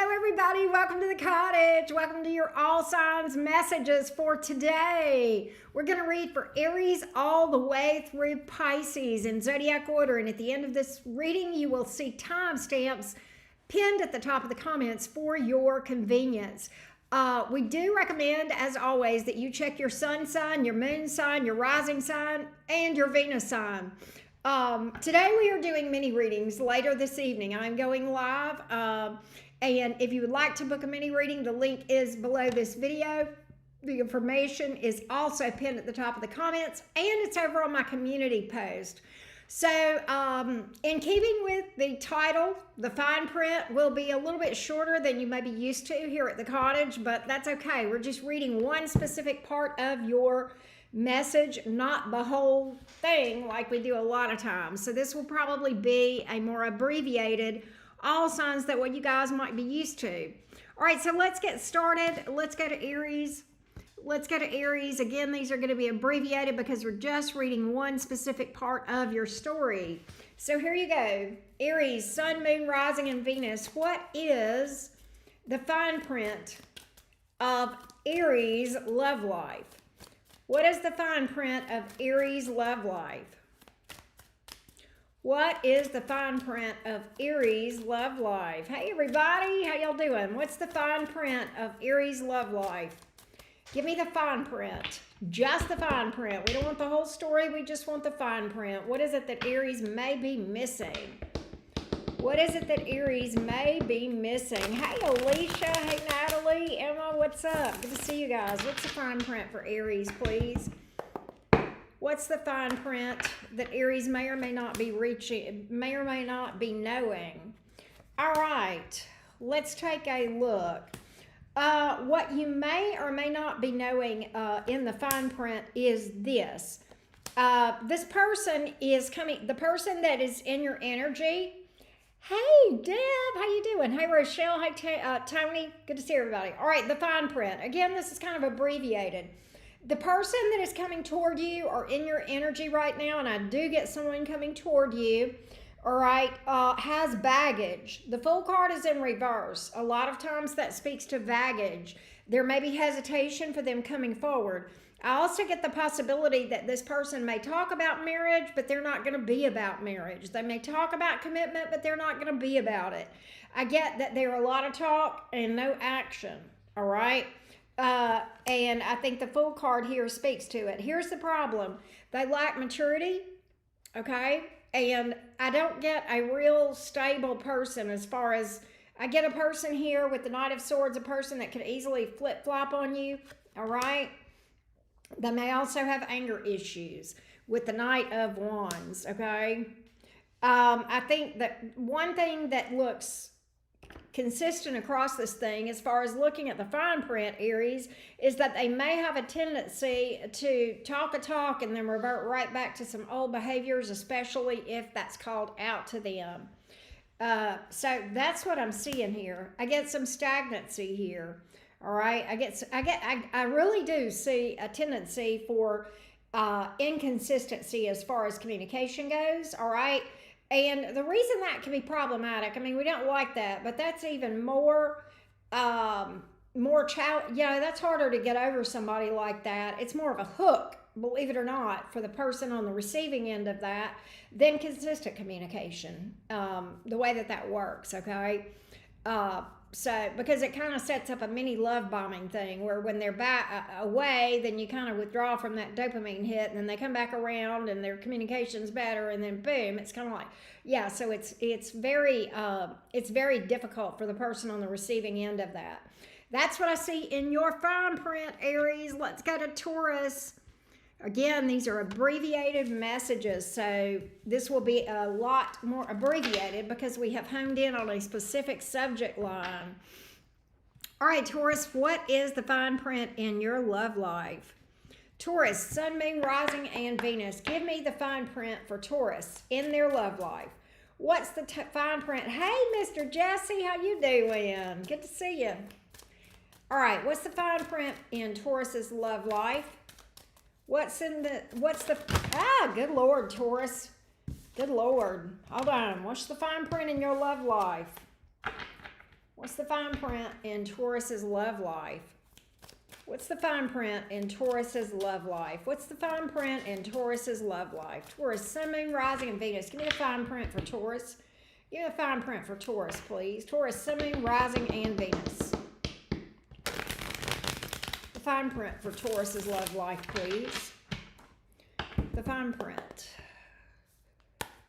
Hello, everybody. Welcome to the cottage. Welcome to your all signs messages for today. We're going to read for Aries all the way through Pisces in zodiac order. And at the end of this reading, you will see timestamps pinned at the top of the comments for your convenience. We do recommend, as always, that you check your sun sign, your moon sign, your rising sign, and your Venus sign. Today we are doing mini readings. Later this evening I'm going live, and if you would like to book a mini reading, the link is below this video. The information is also pinned at the top of the comments, and it's over on my community post. So in keeping with the title, the fine print will be a little bit shorter than you may be used to here at the cottage, but that's okay. We're just reading one specific part of your message, not the whole thing like we do a lot of times. So this will probably be a more abbreviated all signs that what you guys might be used to. All right, so let's get started. Let's go to Aries. Let's go to Aries. Again, these are going to be abbreviated because we're just reading one specific part of your story. So here you go. Aries, Sun, Moon, Rising, and Venus. What is the fine print of Aries' love life? What is the fine print of Aries' love life? What is the fine print of Aries' love life? Hey, everybody. How y'all doing? What's the fine print of Aries' love life? Give me the fine print. Just the fine print. We don't want the whole story. We just want the fine print. What is it that Aries may be missing? What is it that Aries may be missing? Hey, Alicia. Hey, Natalie. Emma, what's up? Good to see you guys. What's the fine print for Aries, please? What's the fine print that Aries may or may not be reaching, may or may not be knowing? All right, let's take a look. What you may or may not be knowing in the fine print is this. This person is coming, the person that is in your energy. Hey, Deb, how you doing? Hey, Rochelle. Hey, Tony. Good to see everybody. All right, the fine print. Again, this is kind of abbreviated. The person that is coming toward you or in your energy right now, and I do get someone coming toward you, all right, has baggage. The Fool card is in reverse. A lot of times that speaks to baggage. There may be hesitation for them coming forward. I also get the possibility that this person may talk about marriage, but they're not going to be about marriage. They may talk about commitment, but they're not going to be about it. I get that there are a lot of talk and no action, all right? And I think the Fool card here speaks to it. Here's the problem. They lack maturity, okay? And I don't get a real stable person as far as, I get a person here with the Knight of Swords, a person that could easily flip-flop on you, all right? They may also have anger issues with the Knight of Wands, okay? I think that one thing that looks consistent across this thing as far as looking at the fine print, Aries, is that they may have a tendency to talk a talk and then revert right back to some old behaviors, especially if that's called out to them. So that's what I'm seeing here. I get some stagnancy here. All right, I really do see a tendency for inconsistency as far as communication goes. All right. And the reason that can be problematic, I mean, we don't like that, but that's even more, that's harder to get over somebody like that. It's more of a hook, believe it or not, for the person on the receiving end of that than consistent communication, the way that works, okay? So, because it kind of sets up a mini love bombing thing where when they're back away, then you kind of withdraw from that dopamine hit, and then they come back around and their communication's better, and then boom, it's kind of like, yeah, so it's very difficult for the person on the receiving end of that. That's what I see in your fine print, Aries. Let's go to Taurus. Again, these are abbreviated messages, so this will be a lot more abbreviated because we have honed in on a specific subject line. All right, Taurus, what is the fine print in your love life? Taurus, Sun, Moon, Rising, and Venus. Give me the fine print for Taurus in their love life. What's the fine print? Hey, Mr. Jesse, how you doing? Good to see you. All right, what's the fine print in Taurus's love life? Good Lord, Taurus. Good Lord. Hold on. What's the fine print in your love life? What's the fine print in Taurus's love life? What's the fine print in Taurus's love life? What's the fine print in Taurus's love life? Taurus, Sun, Moon, Rising, and Venus. Give me the fine print for Taurus. Give me the fine print for Taurus, please. Taurus, Sun, Moon, Rising, and Venus. The fine print for Taurus's love life, please. The fine print.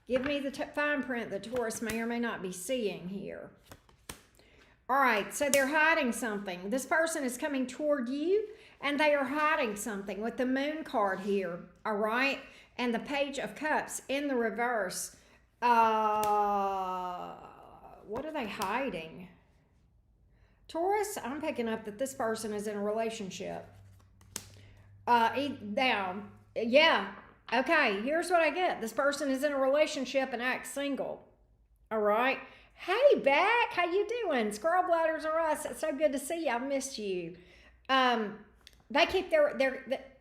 Give me the fine print that Taurus may or may not be seeing here. All right, so they're hiding something. This person is coming toward you, and they are hiding something with the Moon card here, all right? And the Page of Cups in the reverse. What are they hiding? Taurus, I'm picking up that this person is in a relationship. Yeah, okay, here's what I get. This person is in a relationship and acts single, all right? Hey, Beck, how you doing? Squirrel Bladders are us. It's so good to see you. I missed you. They keep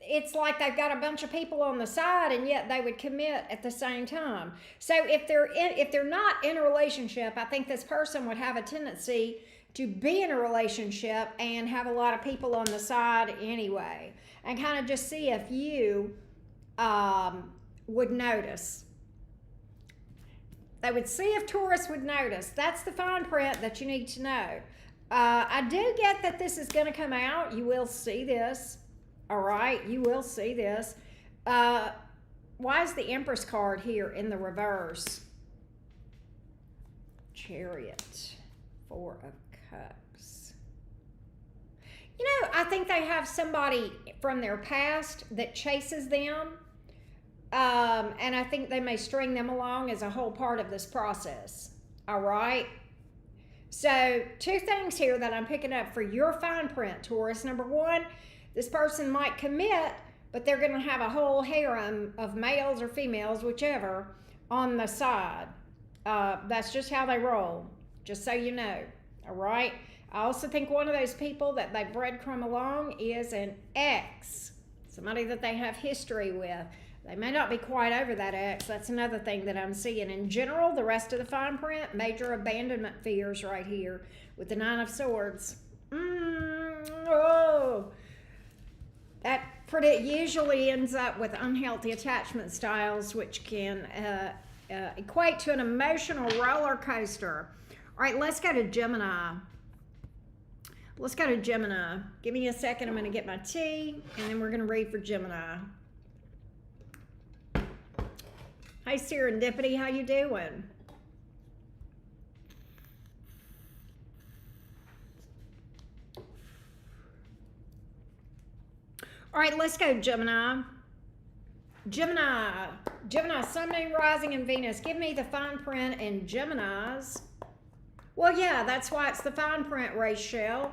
it's like they've got a bunch of people on the side, and yet they would commit at the same time. So if they're not in a relationship, I think this person would have a tendency to be in a relationship and have a lot of people on the side anyway, and kind of just see if you would notice. They would see if Taurus would notice. That's the fine print that you need to know. I do get that this is going to come out. You will see this. All right, you will see this. Why is the Empress card here in the reverse? Chariot, Four of Cups. You know, I think they have somebody from their past that chases them. And I think they may string them along as a whole part of this process. All right. So 2 things here that I'm picking up for your fine print, Taurus. Number 1, this person might commit, but they're going to have a whole harem of males or females, whichever, on the side. That's just how they roll, just so you know. All right. I also think one of those people that they breadcrumb along is an ex, somebody that they have history with. They may not be quite over that ex. That's another thing that I'm seeing. In general, the rest of the fine print, major abandonment fears right here with the 9 of Swords. That usually ends up with unhealthy attachment styles, which can equate to an emotional roller coaster. All right, let's go to Gemini. Let's go to Gemini. Give me a second. I'm going to get my tea, and then we're going to read for Gemini. Hey, Serendipity, how you doing? All right, let's go, Gemini. Gemini, Sun, Moon, Rising, and Venus. Give me the fine print in Gemini's. Well, yeah, that's why it's the fine print, Rachel.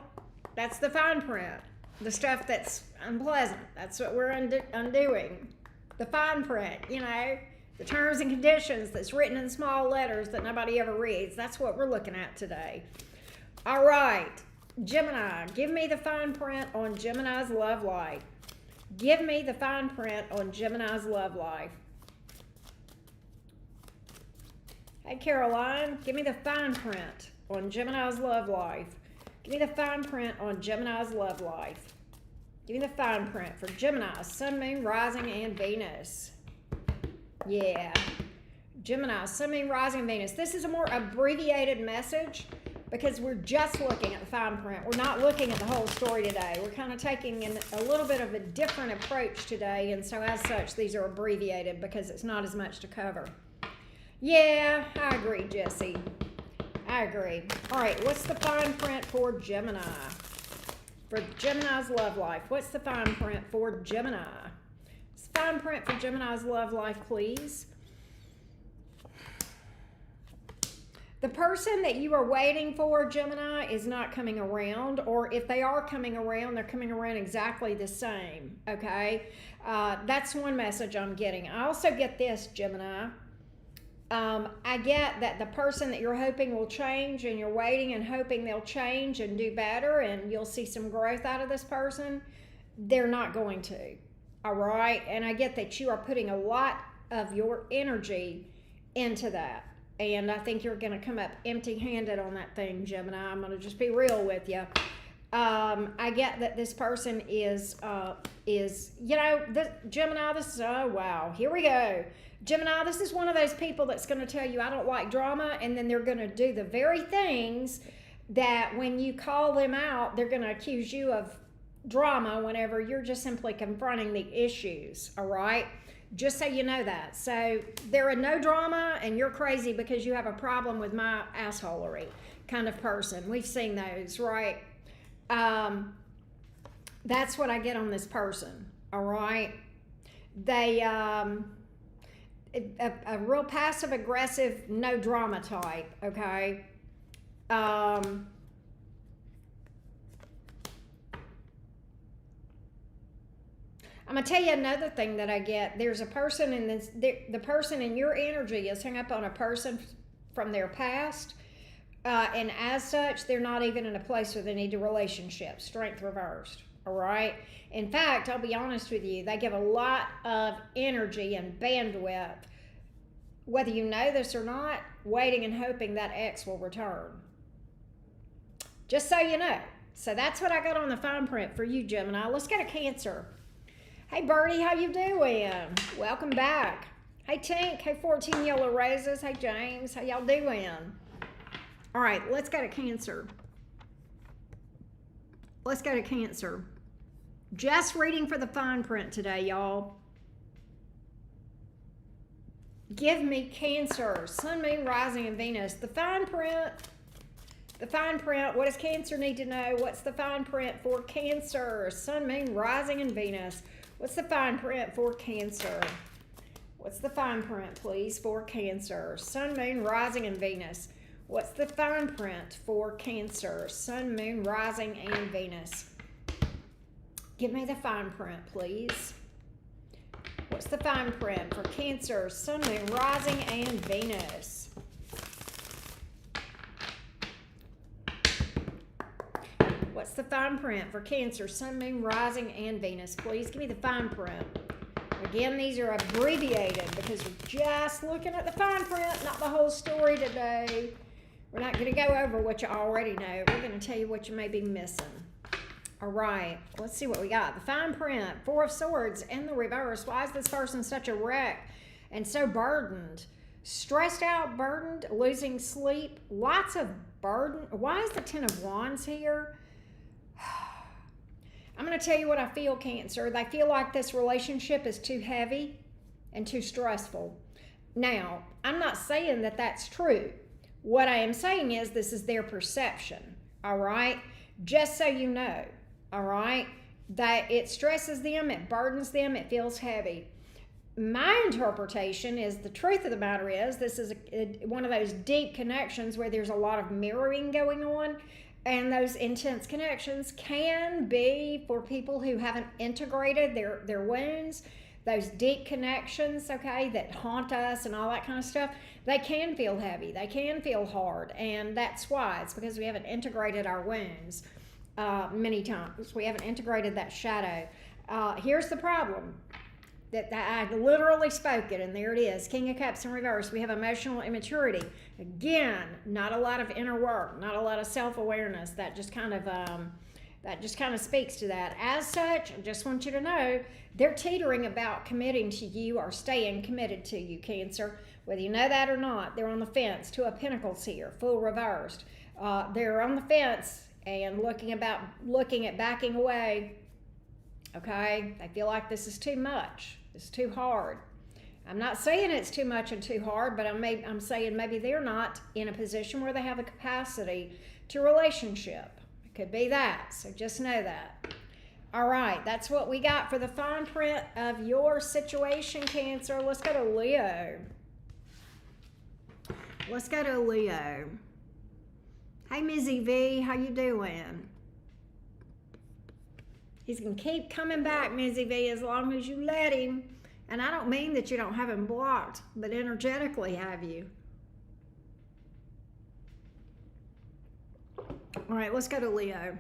That's the fine print. The stuff that's unpleasant. That's what we're undoing. The fine print, you know. The terms and conditions that's written in small letters that nobody ever reads. That's what we're looking at today. All right, Gemini, give me the fine print on Gemini's love life. Give me the fine print on Gemini's love life. Hey, Caroline, give me the fine print on Gemini's love life. Give me the fine print on Gemini's love life. Give me the fine print for Gemini, Sun, Moon, Rising, and Venus. Yeah, Gemini, Sun, Moon, Rising, Venus. This is a more abbreviated message because we're just looking at the fine print. We're not looking at the whole story today. We're kind of taking a little bit of a different approach today, and so as such, these are abbreviated because it's not as much to cover. Yeah, I agree, Jesse. I agree. All right, what's the fine print for Gemini? For Gemini's love life, what's the fine print for Gemini? Fine print for Gemini's love life, please. The person that you are waiting for, Gemini, is not coming around, or if they are coming around, they're coming around exactly the same, okay? That's one message I'm getting. I also get this, Gemini. I get that the person that you're hoping will change, and you're waiting and hoping they'll change and do better, and you'll see some growth out of this person, they're not going to. All right, and I get that you are putting a lot of your energy into that. And I think you're going to come up empty-handed on that thing, Gemini. I'm going to just be real with you. I get that this person is Gemini, this is, oh, wow, here we go. Gemini, this is one of those people that's going to tell you, I don't like drama, and then they're going to do the very things that when you call them out, they're going to accuse you of drama whenever you're just simply confronting the issues, all right? Just so you know that. So they're a no drama, and you're crazy because you have a problem with my assholery kind of person. We've seen those, right? That's what I get on this person, all right? They, a real passive-aggressive, no drama type, okay? I'm going to tell you another thing that I get. There's a person in this, the person in your energy is hung up on a person from their past. And as such, they're not even in a place where they need a relationship. Strength reversed, all right? In fact, I'll be honest with you, they give a lot of energy and bandwidth, whether you know this or not, waiting and hoping that ex will return. Just so you know. So that's what I got on the fine print for you, Gemini. Let's go to Cancer. Hey, Bertie, how you doing? Welcome back. Hey, Tink. Hey, 14 Yellow Roses. Hey, James. How y'all doing? All right, let's go to Cancer. Let's go to Cancer. Just reading for the fine print today, y'all. Give me Cancer, Sun, Moon, Rising, and Venus. The fine print. The fine print. What does Cancer need to know? What's the fine print for Cancer? Sun, Moon, Rising, and Venus. What's the fine print for Cancer? What's the fine print, please, for Cancer? Sun, Moon, Rising, and Venus. What's the fine print for Cancer? Sun, Moon, Rising, and Venus. Give me the fine print, please. What's the fine print for Cancer? Sun, Moon, Rising, and Venus. What's the fine print for Cancer? Sun, Moon, Rising, and Venus. Please give me the fine print. Again, these are abbreviated because we're just looking at the fine print, not the whole story today. We're not going to go over what you already know. We're going to tell you what you may be missing. All right, let's see what we got. The fine print, Four of Swords in the reverse. Why is this person such a wreck and so burdened? Stressed out, burdened, losing sleep, lots of burden. Why is the Ten of Wands here? I'm going to tell you what I feel, Cancer. They feel like this relationship is too heavy and too stressful. Now, I'm not saying that that's true. What I am saying is this is their perception, all right? Just so you know, all right? That it stresses them, it burdens them, it feels heavy. My interpretation is the truth of the matter is this is one of those deep connections where there's a lot of mirroring going on. And those intense connections can be for people who haven't integrated their wounds, those deep connections, okay, that haunt us and all that kind of stuff. They can feel heavy. They can feel hard. And that's why. It's because we haven't integrated our wounds many times. We haven't integrated that shadow. Here's the problem. That I literally spoke it, and there it is. King of Cups in reverse. We have emotional immaturity. Again, not a lot of inner work, not a lot of self-awareness. That just kind of speaks to that. As such, I just want you to know they're teetering about committing to you or staying committed to you, Cancer. Whether you know that or not, they're on the fence. Two of Pentacles here, full reversed. They're on the fence and looking at backing away. Okay, they feel like this is too much. It's too hard. I'm not saying it's too much and too hard, but I'm saying maybe they're not in a position where they have the capacity to relationship. It could be that, so just know that. All right, that's what we got for the fine print of your situation, Cancer. Let's go to Leo. Let's go to Leo. Hey, Mizzy V, how you doing? He's going to keep coming back, Mizzy V, as long as you let him. And I don't mean that you don't have him blocked, but energetically have you. All right, let's go to Leo.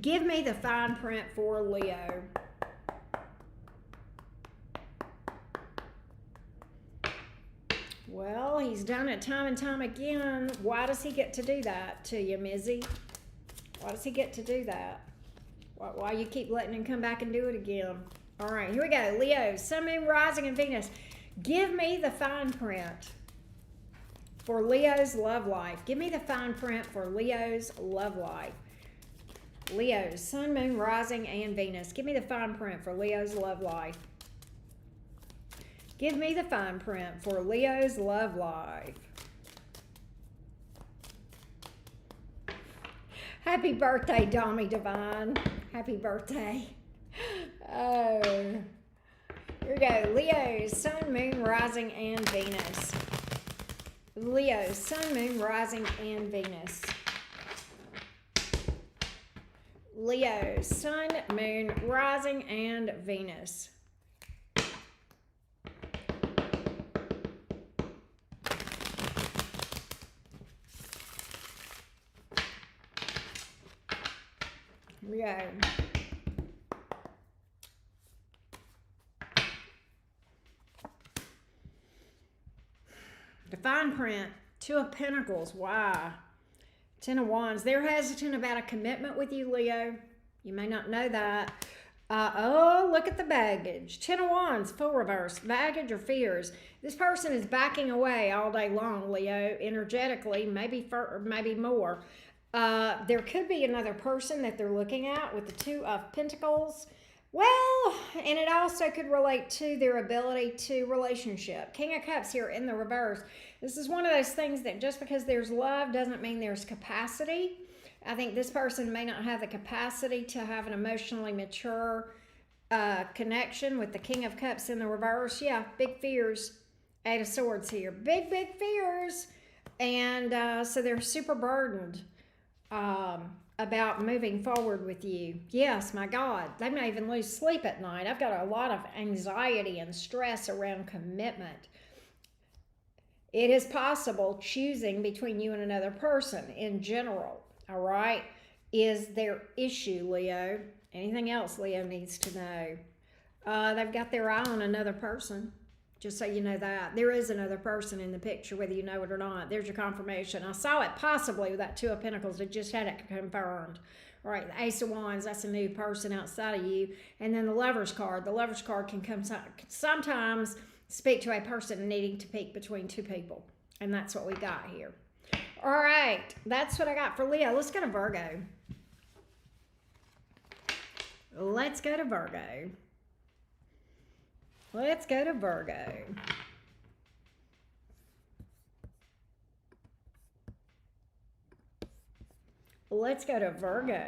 Give me the fine print for Leo. Well, he's done it time and time again. Why does he get to do that to you, Mizzy? Why does he get to do that? Why you keep letting him come back and do it again? All right, here we go. Leo, Sun, Moon, Rising, and Venus. Give me the fine print for Leo's love life. Give me the fine print for Leo's love life. Leo, Sun, Moon, Rising, and Venus. Give me the fine print for Leo's love life. Give me the fine print for Leo's love life. Happy birthday, Dommy Divine. Happy birthday. Oh. Here we go. Leo, Sun, Moon, Rising, and Venus. Leo, Sun, Moon, Rising, and Venus. Leo, Sun, Moon, Rising, and Venus. Here we go. The fine print, Two of Pentacles. Why? Ten of Wands. They're hesitant about a commitment with you, Leo. You may not know that. Oh, look at the baggage. Ten of Wands, full reverse. Baggage or fears. This person is backing away all day long, Leo, energetically, maybe more. There could be another person that they're looking at with the Two of Pentacles. Well, and it also could relate to their ability to relationship. King of Cups here in the reverse. This is one of those things that just because there's love doesn't mean there's capacity. I think this person may not have the capacity to have an emotionally mature connection with the King of Cups in the reverse. Yeah, big fears. Eight of Swords here. Big fears. And so they're super burdened about moving forward with you. Yes, my God. They may even lose sleep at night. I've got a lot of anxiety and stress around commitment. It is possible choosing between you and another person in general, all right, is their issue, Leo. Anything else Leo needs to know? They've got their eye on another person. Just so you know that. There is another person in the picture, whether you know it or not. There's your confirmation. I saw it possibly with that Two of Pentacles. It just had it confirmed. All right, the Ace of Wands, that's a new person outside of you. And then the Lover's card. The Lover's card can sometimes speak to a person needing to pick between two people. And that's what we got here. All right, that's what I got for Leo. Let's go to Virgo. Let's go to Virgo. Let's go to Virgo. Let's go to Virgo.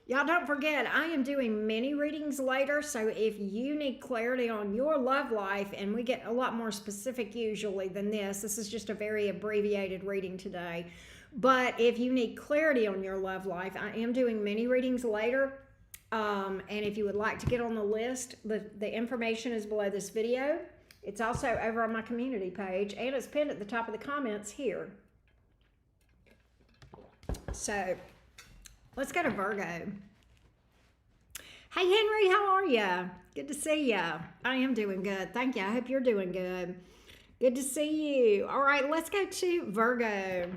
Y'all don't forget, I am doing mini readings later, so if you need clarity on your love life, and we get a lot more specific usually than this is just a very abbreviated reading today. But if you need clarity on your love life, I am doing mini readings later. And if you would like to get on the list, the information is below this video. It's also over on my community page, and it's pinned at the top of the comments here. So, let's go to Virgo. Hey, Henry, how are you? Good to see you. I am doing good. Thank you. I hope you're doing good. Good to see you. All right, let's go to Virgo.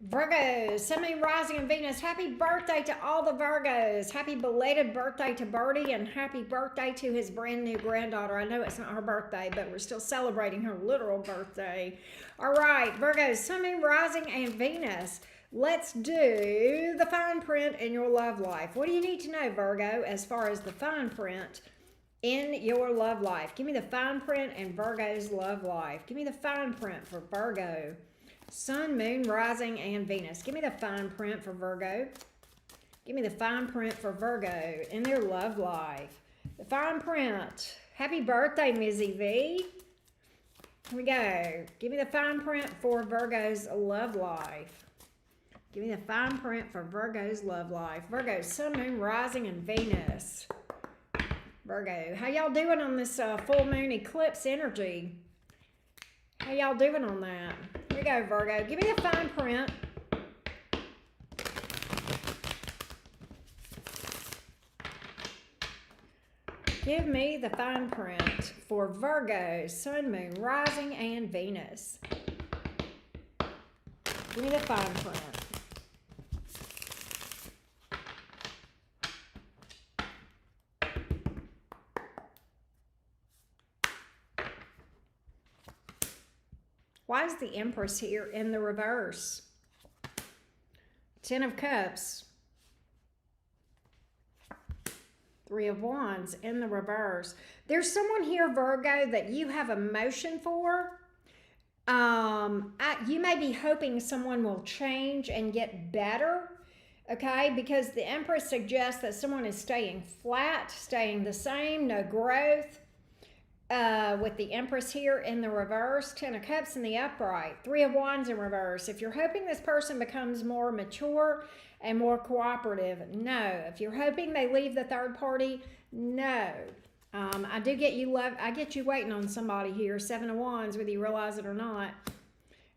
Virgo, Sun, Moon, Rising, and Venus. Happy birthday to all the Virgos. Happy belated birthday to Birdie, and happy birthday to his brand new granddaughter. I know it's not her birthday, but we're still celebrating her literal birthday. All right, Virgo, Sun, Moon, Rising, and Venus. Let's do the fine print in your love life. What do you need to know, Virgo, as far as the fine print in your love life? Give me the fine print in Virgo's love life. Give me the fine print for Virgo. Sun, Moon, Rising, and Venus. Give me the fine print for Virgo. Give me the fine print for Virgo in their love life. The fine print. Happy birthday, Mizzy V. Here we go. Give me the fine print for Virgo's love life. Give me the fine print for Virgo's love life. Virgo, Sun, Moon, Rising, and Venus. Virgo, how y'all doing on this full moon eclipse energy? How y'all doing on that? Here we go, Virgo. Give me the fine print. Give me the fine print for Virgo, Sun, Moon, Rising, and Venus. Give me the fine print. Why is the Empress here in the reverse? Ten of Cups. Three of Wands in the reverse. There's someone here, Virgo, that you have emotion for. You may be hoping someone will change and get better, okay? Because the Empress suggests that someone is staying flat, staying the same, no growth. With the Empress here in the reverse, Ten of Cups in the upright, Three of Wands in reverse. If you're hoping this person becomes more mature and more cooperative, no. If you're hoping they leave the third party, no. I do get you I get you waiting on somebody here, Seven of Wands, whether you realize it or not.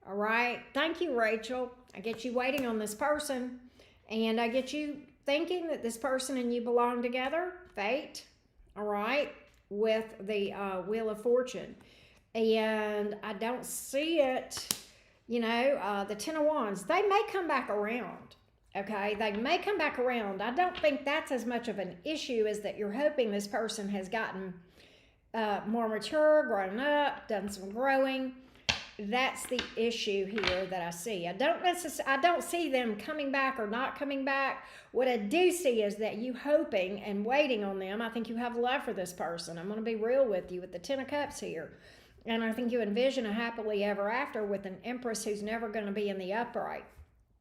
All right. Thank you, Rachel. I get you waiting on this person, and I get you thinking that this person and you belong together. Fate. All right. With the Wheel of Fortune, and I don't see it. You know, the Ten of Wands, they may come back around. Okay, they may come back around. I don't think that's as much of an issue as that you're hoping this person has gotten more mature, grown up, done some growing. That's the issue here that I see. I don't see them coming back or not coming back. What I do see is that you hoping and waiting on them. I think you have love for this person. I'm going to be real with you with the Ten of Cups here. And I think you envision a happily ever after with an Empress who's never going to be in the upright,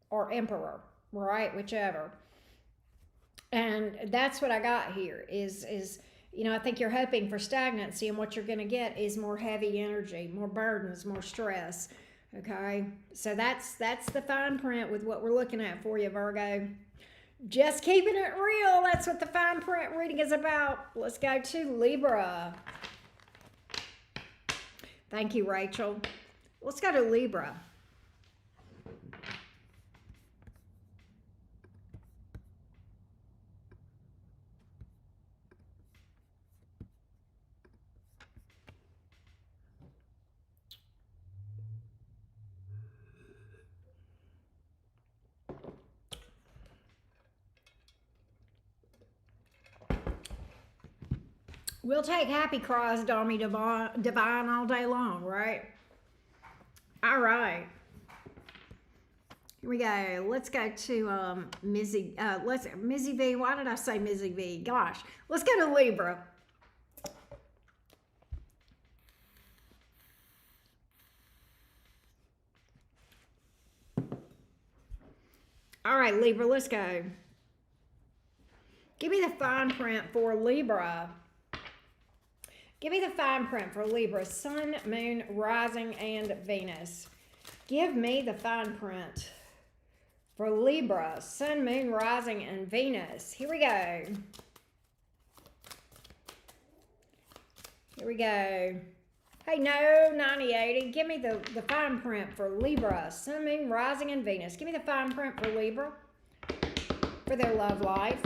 or Emperor, right? Whichever. And that's what I got here is you know, I think you're hoping for stagnancy, and what you're going to get is more heavy energy, more burdens, more stress. Okay, so that's the fine print with what we're looking at for you, Virgo. Just keeping it real. That's what the fine print reading is about. Let's go to Libra. Thank you, Rachel. Let's go to Libra. We'll take happy cries, Dommy Divine, all day long, right? All right. Here we go. Let's go to Mizzy. Mizzy V. Why did I say Mizzy V? Gosh. Let's go to Libra. All right, Libra, let's go. Give me the fine print for Libra. Give me the fine print for Libra, Sun, Moon, Rising, and Venus. Give me the fine print for Libra, Sun, Moon, Rising, and Venus. Here we go. Here we go. Hey, no, 9080. Give me the fine print for Libra, Sun, Moon, Rising, and Venus. Give me the fine print for Libra for their love life.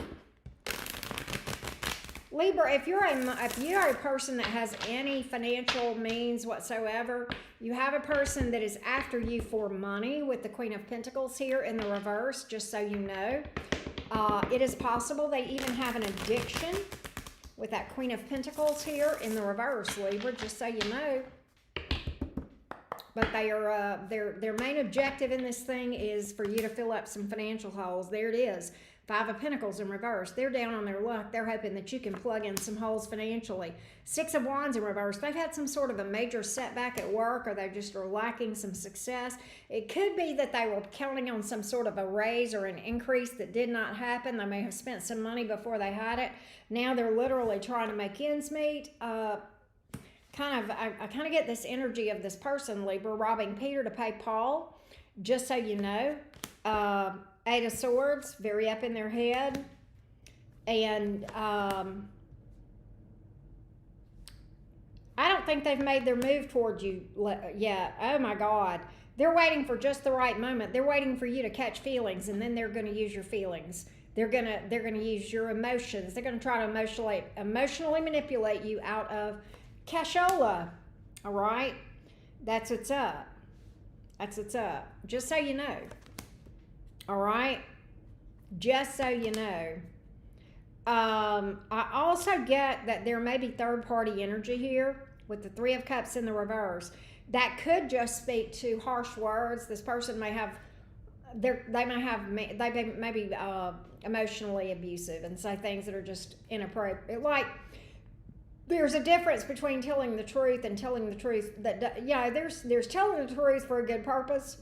Libra, if you're a person that has any financial means whatsoever, you have a person that is after you for money with the Queen of Pentacles here in the reverse, just so you know. It is possible they even have an addiction with that Queen of Pentacles here in the reverse, Libra, just so you know. But they are their main objective in this thing is for you to fill up some financial holes. There it is. Five of Pentacles in reverse. They're down on their luck. They're hoping that you can plug in some holes financially. Six of Wands in reverse. They've had some sort of a major setback at work, or they just are lacking some success. It could be that they were counting on some sort of a raise or an increase that did not happen. They may have spent some money before they had it. Now they're literally trying to make ends meet. I kind of get this energy of this person, Libra, robbing Peter to pay Paul, just so you know. Eight of Swords, very up in their head. And I don't think they've made their move toward you yet. Oh my God. They're waiting for just the right moment. They're waiting for you to catch feelings, and then they're going to use your feelings. They're gonna use your emotions. They're gonna try to emotionally manipulate you out of cashola. All right, that's what's up. That's what's up. Just so you know. All right, just so you know. I also get that there may be third party energy here with the Three of Cups in the reverse. That could just speak to harsh words. This person may have, they may be emotionally abusive and say things that are just inappropriate. Like, there's a difference between telling the truth and telling the truth that, there's telling the truth for a good purpose,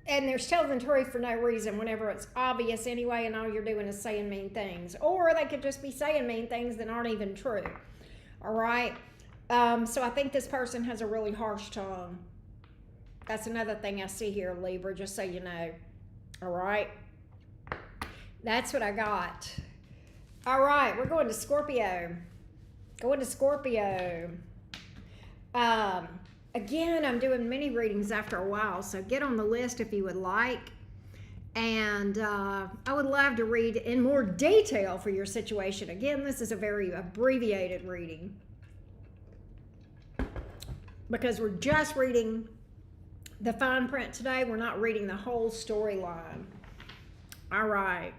and there's telling the truth for no reason whenever it's obvious anyway, and all you're doing is saying mean things. Or they could just be saying mean things that aren't even true. All right? So I think this person has a really harsh tongue. That's another thing I see here, Libra, just so you know. All right? That's what I got. All right, we're going to Scorpio. Going to Scorpio. Again, I'm doing mini readings after a while, so get on the list if you would like. And I would love to read in more detail for your situation. Again, this is a very abbreviated reading because we're just reading the fine print today. We're not reading the whole storyline. All right.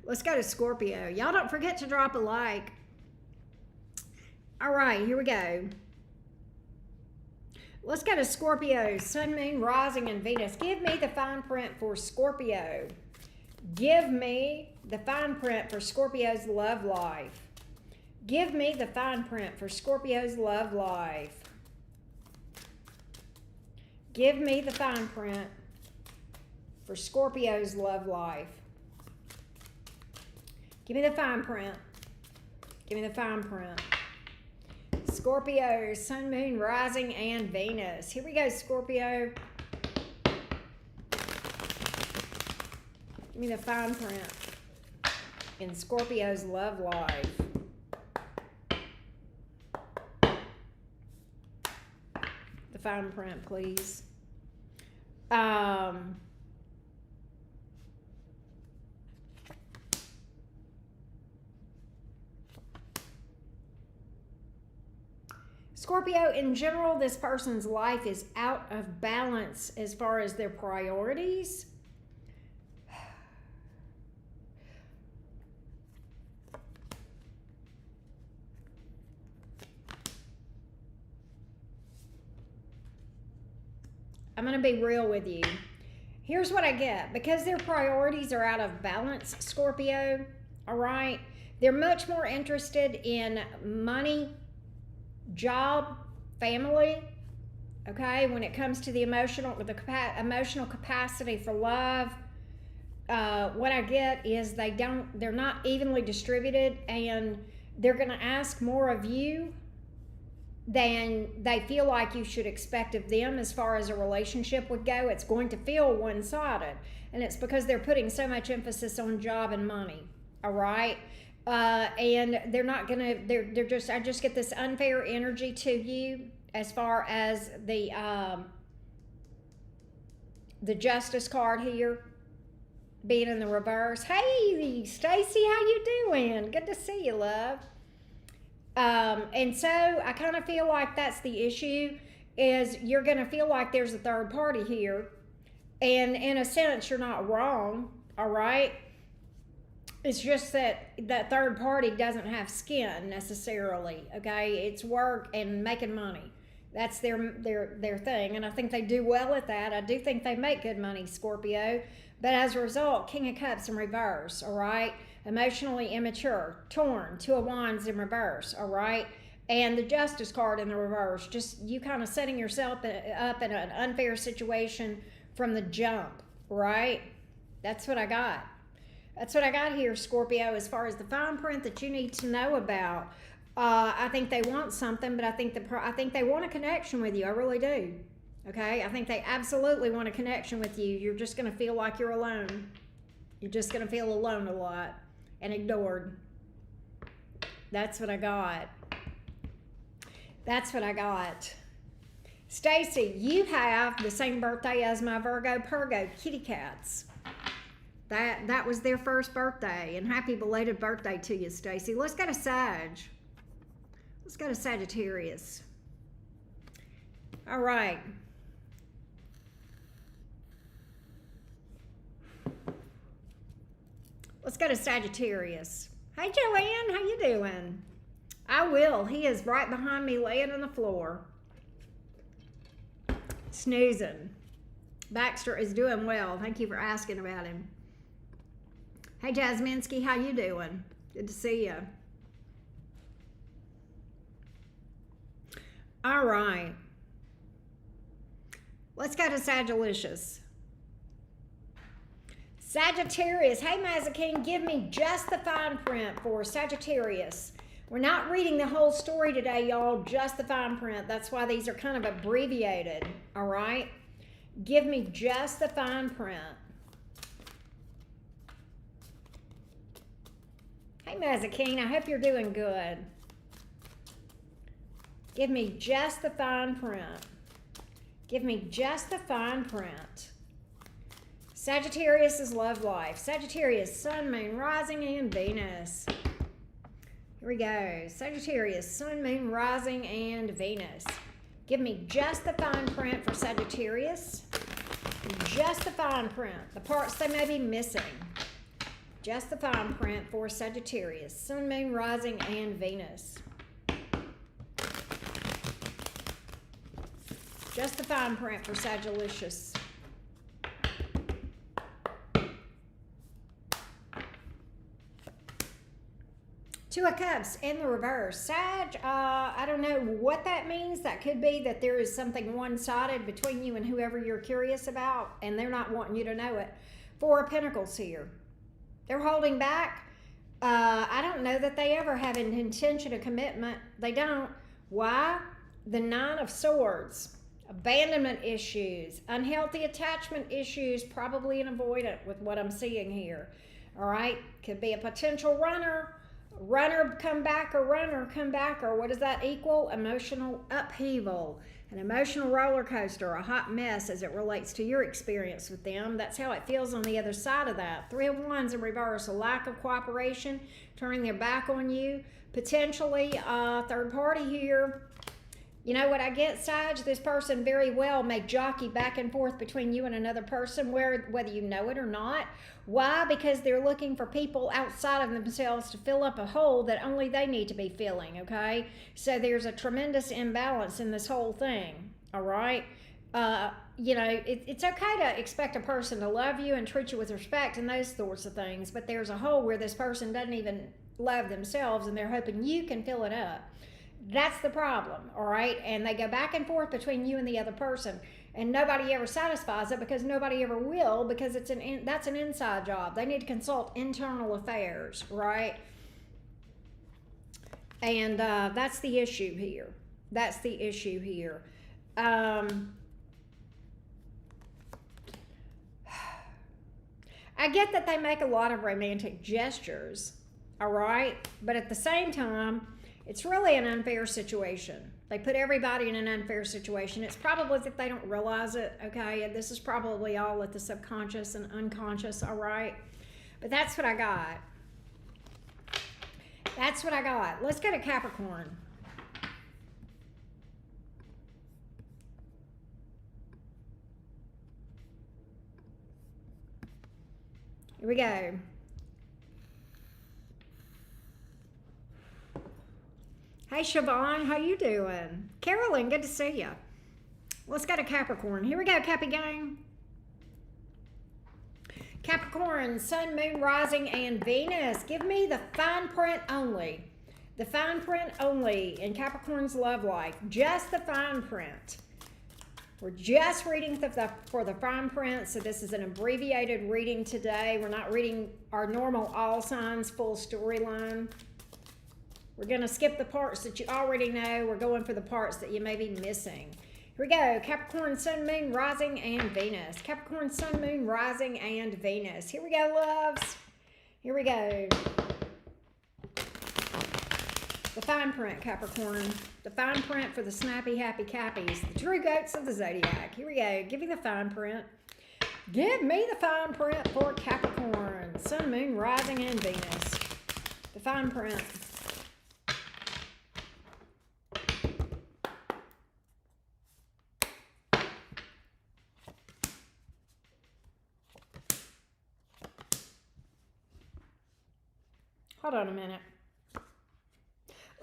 Let's go to Scorpio. Y'all don't forget to drop a like. All right, here we go. Let's go to Scorpio, Sun, Moon, Rising, and Venus. Give me the fine print for Scorpio. Give me the fine print for Scorpio's love life. Give me the fine print for Scorpio's love life. Give me the fine print for Scorpio's love life. Give me the fine print. Give me the fine print. Scorpio, Sun, Moon, Rising, and Venus. Here we go, Scorpio. Give me the fine print in Scorpio's love life. The fine print, please. Scorpio, in general, this person's life is out of balance as far as their priorities. I'm going to be real with you. Here's what I get. Because their priorities are out of balance, Scorpio, all right, they're much more interested in money, job, family, okay, when it comes to the emotional capacity for love. What I get is they're not evenly distributed, and they're going to ask more of you than they feel like you should expect of them as far as a relationship would go. It's going to feel one-sided, and it's because they're putting so much emphasis on job and money, all right? And they're not gonna, they're just, I just get this unfair energy to you as far as the Justice card here being in the reverse. Hey, Stacy, how you doing? Good to see you, love. And so I kind of feel like that's the issue, is you're gonna feel like there's a third party here, and in a sense, you're not wrong, all right? It's just that that third party doesn't have skin necessarily, okay? It's work and making money. That's their thing, and I think they do well at that. I do think they make good money, Scorpio. But as a result, King of Cups in reverse, all right? Emotionally immature, torn, Two of Wands in reverse, all right? And the Justice card in the reverse, just you kind of setting yourself up in an unfair situation from the jump, right? That's what I got. That's what I got here, Scorpio, as far as the fine print that you need to know about. I think they want something, but I think they want a connection with you. I really do. Okay? I think they absolutely want a connection with you. You're just going to feel like you're alone. You're just going to feel alone a lot and ignored. That's what I got. That's what I got. Stacy, you have the same birthday as my Virgo Purgo kitty cats. That was their first birthday, and happy belated birthday to you, Stacy. Let's go to Sag. Let's go to Sagittarius. All right. Let's go to Sagittarius. Hey, Joanne, how you doing? I will. He is right behind me laying on the floor. Snoozing. Baxter is doing well. Thank you for asking about him. Hey, Jasminsky, how you doing? Good to see you. All right. Let's go to Sagittarius. Sagittarius. Hey, Mazakine, give me just the fine print for Sagittarius. We're not reading the whole story today, y'all, just the fine print. That's why these are kind of abbreviated, all right? Give me just the fine print. Hey, Mazakine, I hope you're doing good. Give me just the fine print. Give me just the fine print. Sagittarius' love life. Sagittarius, Sun, Moon, Rising, and Venus. Here we go. Sagittarius, Sun, Moon, Rising, and Venus. Give me just the fine print for Sagittarius. Just the fine print. The parts they may be missing. Just the fine print for Sagittarius, Sun, Moon, Rising, and Venus. Just the fine print for Sagittarius. Two of Cups in the reverse. Sag, I don't know what that means. That could be that there is something one-sided between you and whoever you're curious about, and they're not wanting you to know it. Four of Pentacles here. They're holding back. I don't know that they ever have an intention of commitment. They don't. Why? The Nine of Swords. Abandonment issues. Unhealthy attachment issues. Probably an avoidant with what I'm seeing here. All right? Could be a potential runner. Runner come back, or runner come back, or what does that equal? Emotional upheaval, an emotional roller coaster, a hot mess as it relates to your experience with them. That's how it feels on the other side of that. Three of Wands in reverse, a lack of cooperation, turning their back on you, potentially third party here. You know what I get, Sag? This person very well may jockey back and forth between you and another person, whether you know it or not. Why? Because they're looking for people outside of themselves to fill up a hole that only they need to be filling, okay? So there's a tremendous imbalance in this whole thing, all right? You know, it's okay to expect a person to love you and treat you with respect and those sorts of things, but there's a hole where this person doesn't even love themselves and they're hoping you can fill it up. That's the problem, all right? And they go back and forth between you and the other person, and nobody ever satisfies it because nobody ever will, because that's an inside job. They need to consult internal affairs, right? And that's the issue here. That's the issue here. I get that they make a lot of romantic gestures, all right? But at the same time, it's really an unfair situation. They put everybody in an unfair situation. It's probably that they don't realize it, okay? And this is probably all at the subconscious and unconscious, all right? But that's what I got. That's what I got. Let's go to Capricorn. Here we go. Hey, Siobhan, how you doing? Carolyn, good to see you. Let's go to Capricorn. Here we go, Cappy Gang. Capricorn, Sun, Moon, Rising, and Venus. Give me the fine print only. The fine print only in Capricorn's love life. Just the fine print. We're just reading for the fine print, so this is an abbreviated reading today. We're not reading our normal all signs full storyline. We're going to skip the parts that you already know. We're going for the parts that you may be missing. Here we go. Capricorn, Sun, Moon, Rising, and Venus. Capricorn, Sun, Moon, Rising, and Venus. Here we go, loves. Here we go. The fine print, Capricorn. The fine print for the snappy, happy cappies. The true goats of the zodiac. Here we go. Give me the fine print. Give me the fine print for Capricorn. Sun, Moon, Rising, and Venus. The fine print. Hold on a minute.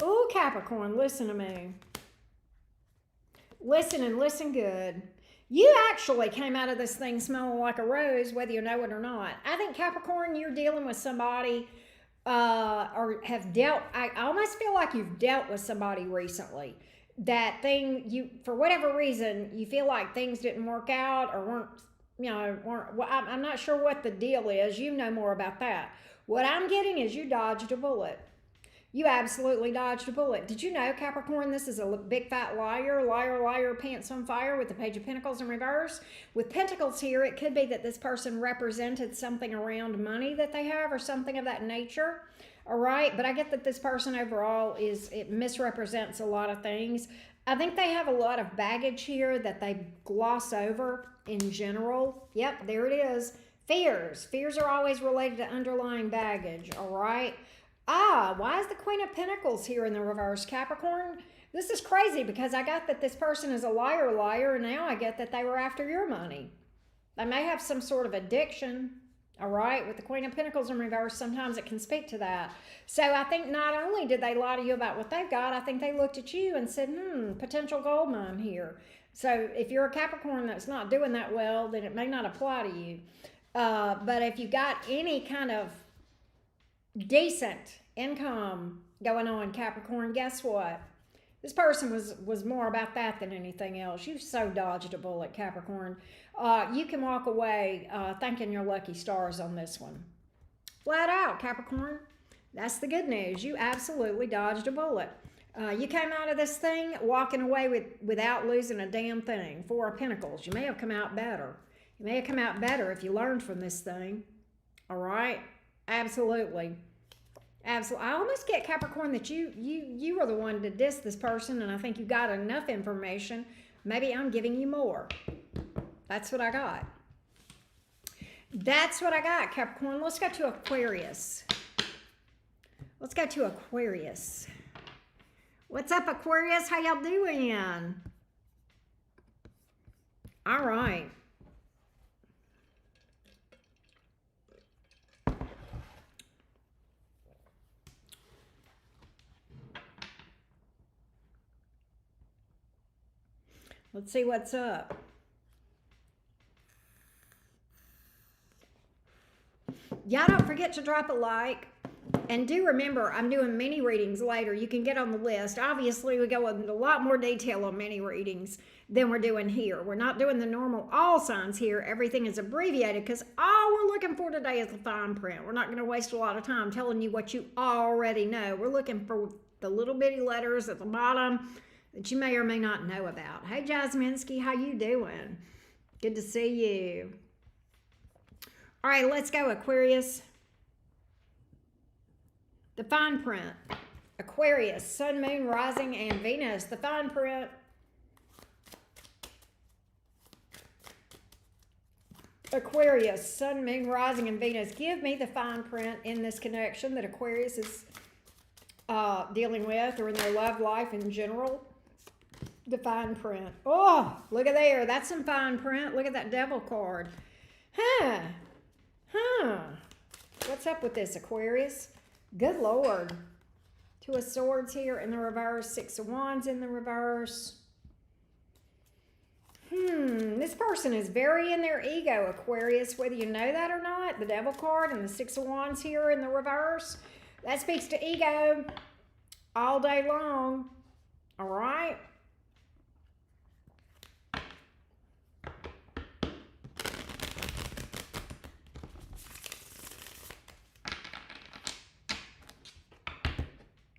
Ooh, Capricorn, listen to me. Listen and listen good. You actually came out of this thing smelling like a rose, whether you know it or not. I think, Capricorn, you're dealing with somebody or have dealt, I almost feel like you've dealt with somebody recently. That thing, you, for whatever reason, you feel like things didn't work out or weren't, well, I'm not sure what the deal is. You know more about that. What I'm getting is you dodged a bullet. You absolutely dodged a bullet. Did you know, Capricorn, this is a big fat liar, liar, liar, pants on fire with the Page of Pentacles in reverse? With Pentacles here, it could be that this person represented something around money that they have or something of that nature. All right, but I get that this person overall it misrepresents a lot of things. I think they have a lot of baggage here that they gloss over in general. Yep, there it is. Fears. Fears are always related to underlying baggage, all right? Why is the Queen of Pentacles here in the reverse, Capricorn? This is crazy because I got that this person is a liar, liar, and now I get that they were after your money. They may have some sort of addiction, all right? With the Queen of Pentacles in reverse, sometimes it can speak to that. So I think not only did they lie to you about what they've got, I think they looked at you and said, potential gold mine here. So if you're a Capricorn that's not doing that well, then it may not apply to you. But if you got any kind of decent income going on, Capricorn, guess what? This person was more about that than anything else. You so dodged a bullet, Capricorn. You can walk away thanking your lucky stars on this one. Flat out, Capricorn. That's the good news. You absolutely dodged a bullet. You came out of this thing walking away without losing a damn thing. Four of Pentacles. You may have come out better. You may have come out better if you learned from this thing. All right? Absolutely. Absolutely. I almost get, Capricorn, that you were the one to diss this person, and I think you got enough information. Maybe I'm giving you more. That's what I got. That's what I got, Capricorn. Let's go to Aquarius. Let's go to Aquarius. What's up, Aquarius? How y'all doing? All right. Let's see what's up. Y'all don't forget to drop a like. And do remember, I'm doing mini readings later. You can get on the list. Obviously, we go into a lot more detail on mini readings than we're doing here. We're not doing the normal all signs here. Everything is abbreviated because all we're looking for today is the fine print. We're not going to waste a lot of time telling you what you already know. We're looking for the little bitty letters at the bottom that you may or may not know about. Hey, Jasminsky, how you doing? Good to see you. All right, let's go, Aquarius. The fine print. Aquarius, Sun, Moon, Rising, and Venus. The fine print. Aquarius, Sun, Moon, Rising, and Venus. Give me the fine print in this connection that Aquarius is dealing with, or in their love life in general. The fine print. Oh, look at there. That's some fine print. Look at that devil card. What's up with this, Aquarius? Good Lord. Two of Swords here in the reverse. Six of Wands in the reverse. This person is very in their ego, Aquarius, whether you know that or not. The devil card and the Six of Wands here in the reverse. That speaks to ego all day long. All right?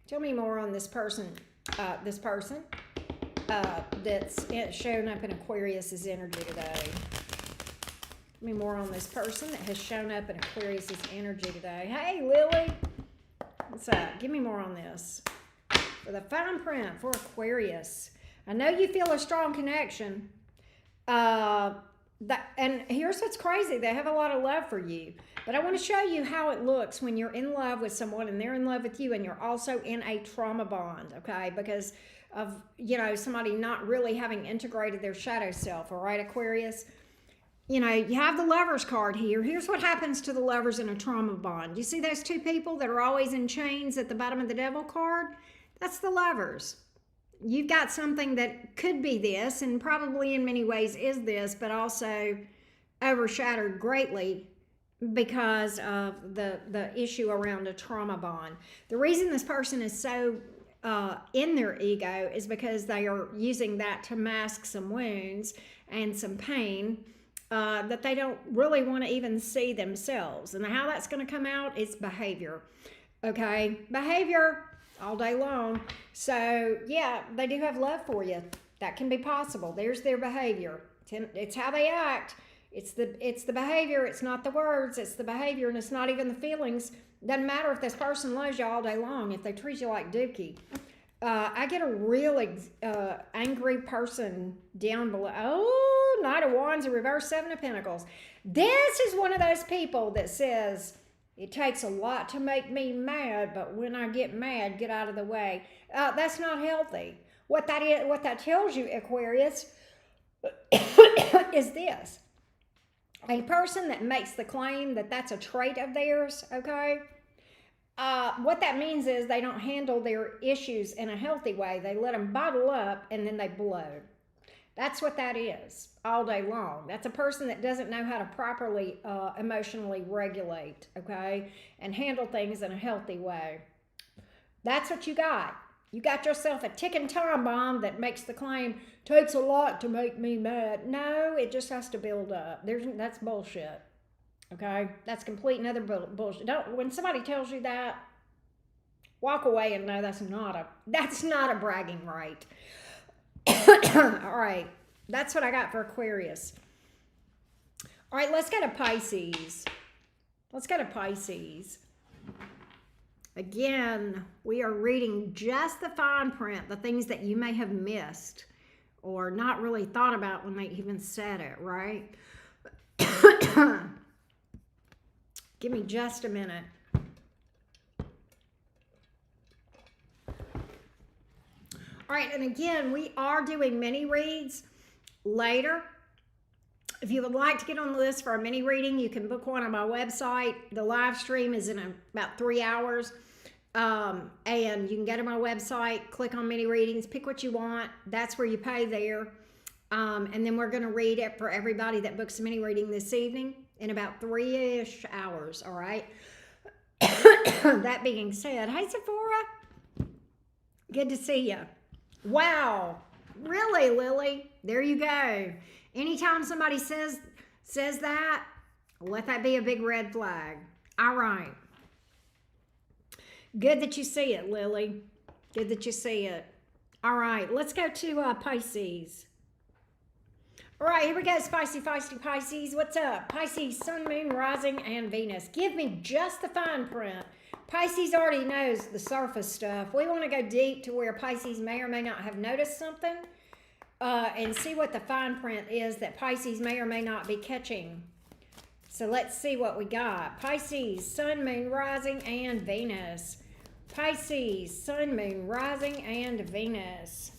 Tell me more on this person. That's shown up in Aquarius's energy today. Tell me more on this person that has shown up in Aquarius's energy today. Hey, Lily. What's up? Give me more on this. for the fine print for Aquarius. I know you feel a strong connection. And here's what's crazy. They have a lot of love for you. But I want to show you how it looks when you're in love with someone and they're in love with you and you're also in a trauma bond, okay? Because of, you know, somebody not really having integrated their shadow self, all right, Aquarius? You know, you have the Lovers card here. Here's what happens to the lovers in a trauma bond. You see those two people that are always in chains at the bottom of the Devil card? That's the lovers. You've got something that could be this, and probably in many ways is this, but also overshadowed greatly because of the issue around a trauma bond. The reason this person is so in their ego is because they are using that to mask some wounds and some pain that they don't really want to even see themselves. And how that's going to come out is behavior. Okay? Behavior all day long. So, yeah, they do have love for you. That can be possible. There's their behavior. It's how they act. It's the behavior. It's not the words. It's the behavior, and it's not even the feelings. Doesn't matter if this person loves you all day long, if they treat you like dookie. I get a really angry person down below. Oh, Knight of Wands in reverse, Seven of Pentacles. This is one of those people that says, it takes a lot to make me mad, but when I get mad, get out of the way. That's not healthy. What that tells you, Aquarius, is this. A person that makes the claim that that's a trait of theirs, okay? What that means is they don't handle their issues in a healthy way. They let them bottle up and then they blow. That's what that is all day long. That's a person that doesn't know how to properly emotionally regulate, okay, and handle things in a healthy way. That's what you got. You got yourself a ticking time bomb that makes the claim, takes a lot to make me mad. No, it just has to build up. That's bullshit. Okay? That's complete and utter bullshit. When somebody tells you that, walk away and know that's not a bragging right. All right. That's what I got for Aquarius. All right, let's go to Pisces. Let's go to Pisces. Again, we are reading just the fine print, the things that you may have missed or not really thought about when they even said it, right? Give me just a minute. All right, and again, we are doing mini reads later. If you would like to get on the list for a mini reading, you can book one on my website. The live stream is in about 3 hours. And you can go to my website, click on mini readings, pick what you want. That's where you pay there. And then we're going to read it for everybody that books a mini reading this evening in about 3-ish hours. All right. That being said, hey, Sephora. Good to see you. Wow. Really, Lily? There you go. Anytime somebody says that, let that be a big red flag. All right. Good that you see it, Lily. Good that you see it. All right, let's go to Pisces. All right, here we go, spicy, feisty Pisces. What's up? Pisces, Sun, Moon, Rising, and Venus. Give me just the fine print. Pisces already knows the surface stuff. We want to go deep to where Pisces may or may not have noticed something and see what the fine print is that Pisces may or may not be catching. So let's see what we got. Pisces, Sun, Moon, Rising, and Venus. Pisces, Sun, Moon, Rising, and Venus.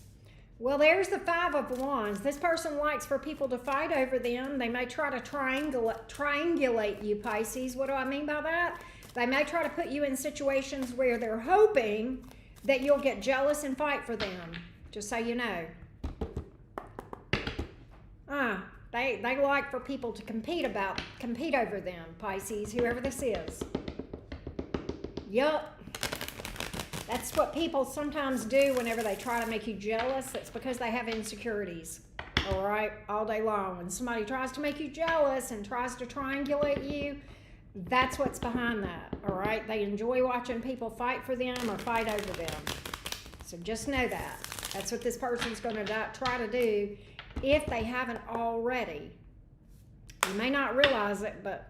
Well, there's the Five of Wands. This person likes for people to fight over them. They may try to triangulate you, Pisces. What do I mean by that? They may try to put you in situations where they're hoping that you'll get jealous and fight for them. Just so you know. They like for people to compete over them, Pisces, whoever this is. Yup. That's what people sometimes do whenever they try to make you jealous. It's because they have insecurities, all right, all day long. When somebody tries to make you jealous and tries to triangulate you, that's what's behind that, all right? They enjoy watching people fight for them or fight over them. So just know that. That's what this person's going to try to do if they haven't already. You may not realize it, but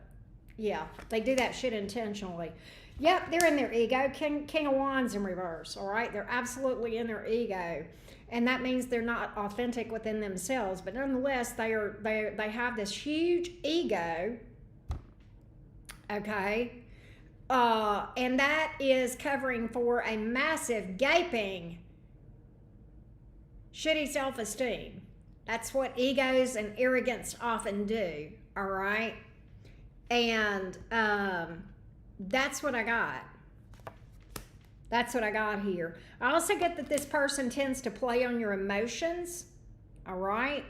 yeah, they do that shit intentionally. Yep, they're in their ego. King of Wands in reverse, all right? They're absolutely in their ego. And that means they're not authentic within themselves. But nonetheless, they have this huge ego, okay? And that is covering for a massive, gaping, shitty self-esteem. That's what egos and arrogance often do, all right? And that's what I got. That's what I got here. I also get that this person tends to play on your emotions, all right?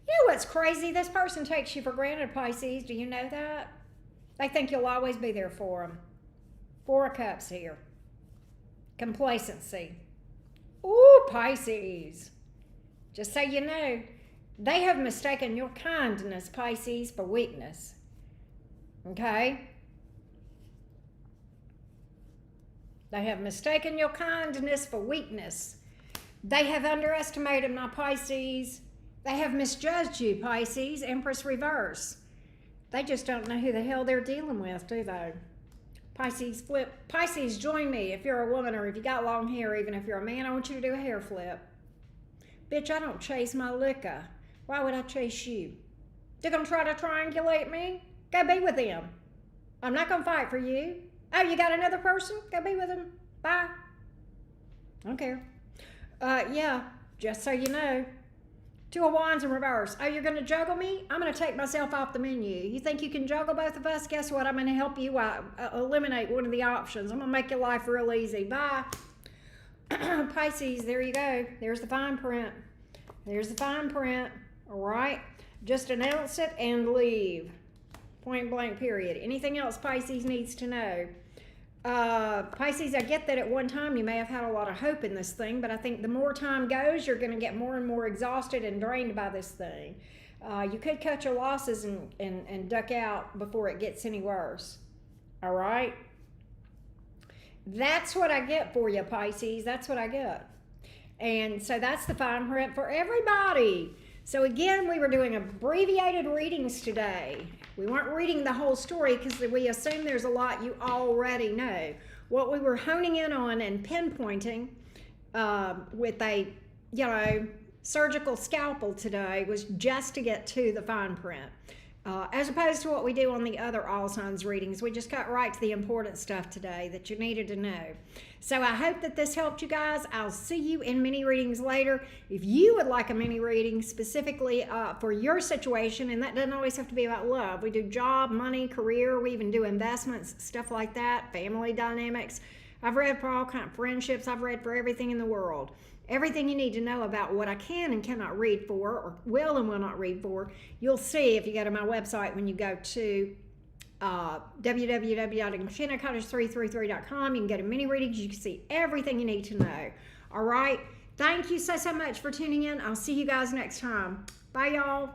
You know what's crazy? This person takes you for granted, Pisces. Do you know that? They think you'll always be there for them. Four of Cups here. Complacency. Ooh, Pisces. Just so you know, they have mistaken your kindness, Pisces, for weakness. Okay? They have mistaken your kindness for weakness. They have underestimated my Pisces. They have misjudged you, Pisces, Empress reverse. They just don't know who the hell they're dealing with, do they? Pisces flip. Pisces, join me if you're a woman or if you got long hair, even if you're a man, I want you to do a hair flip. Bitch, I don't chase my liquor. Why would I chase you? They're going to try to triangulate me? Go be with them. I'm not going to fight for you. Oh, you got another person? Go be with them. Bye. I don't care. Yeah, just so you know. Two of Wands in reverse. Oh, you're going to juggle me? I'm going to take myself off the menu. You think you can juggle both of us? Guess what? I'm going to help you eliminate one of the options. I'm going to make your life real easy. Bye. Pisces, there you go. There's the fine print. There's the fine print. All right? Just announce it and leave. Point blank, period. Anything else Pisces needs to know? Pisces, I get that at one time you may have had a lot of hope in this thing, but I think the more time goes, you're going to get more and more exhausted and drained by this thing. You could cut your losses and duck out before it gets any worse. All right? That's what I get for you, Pisces. That's what I get. And so that's the fine print for everybody. So again, we were doing abbreviated readings today. We weren't reading the whole story because we assume there's a lot you already know. What we were honing in on and pinpointing with a, surgical scalpel today was just to get to the fine print. As opposed to what we do on the other all signs readings. We just got right to the important stuff today that you needed to know. So I hope that this helped you guys. I'll see you in mini readings later. If you would like a mini reading specifically for your situation, and that doesn't always have to be about love. We do job, money, career. We even do investments, stuff like that, family dynamics. I've read for all kinds of friendships. I've read for everything in the world. Everything you need to know about what I can and cannot read for, or will and will not read for, you'll see if you go to my website when you go to www.cottage333.com. You can go to mini readings. You can see everything you need to know. All right. Thank you so much for tuning in. I'll see you guys next time. Bye, y'all.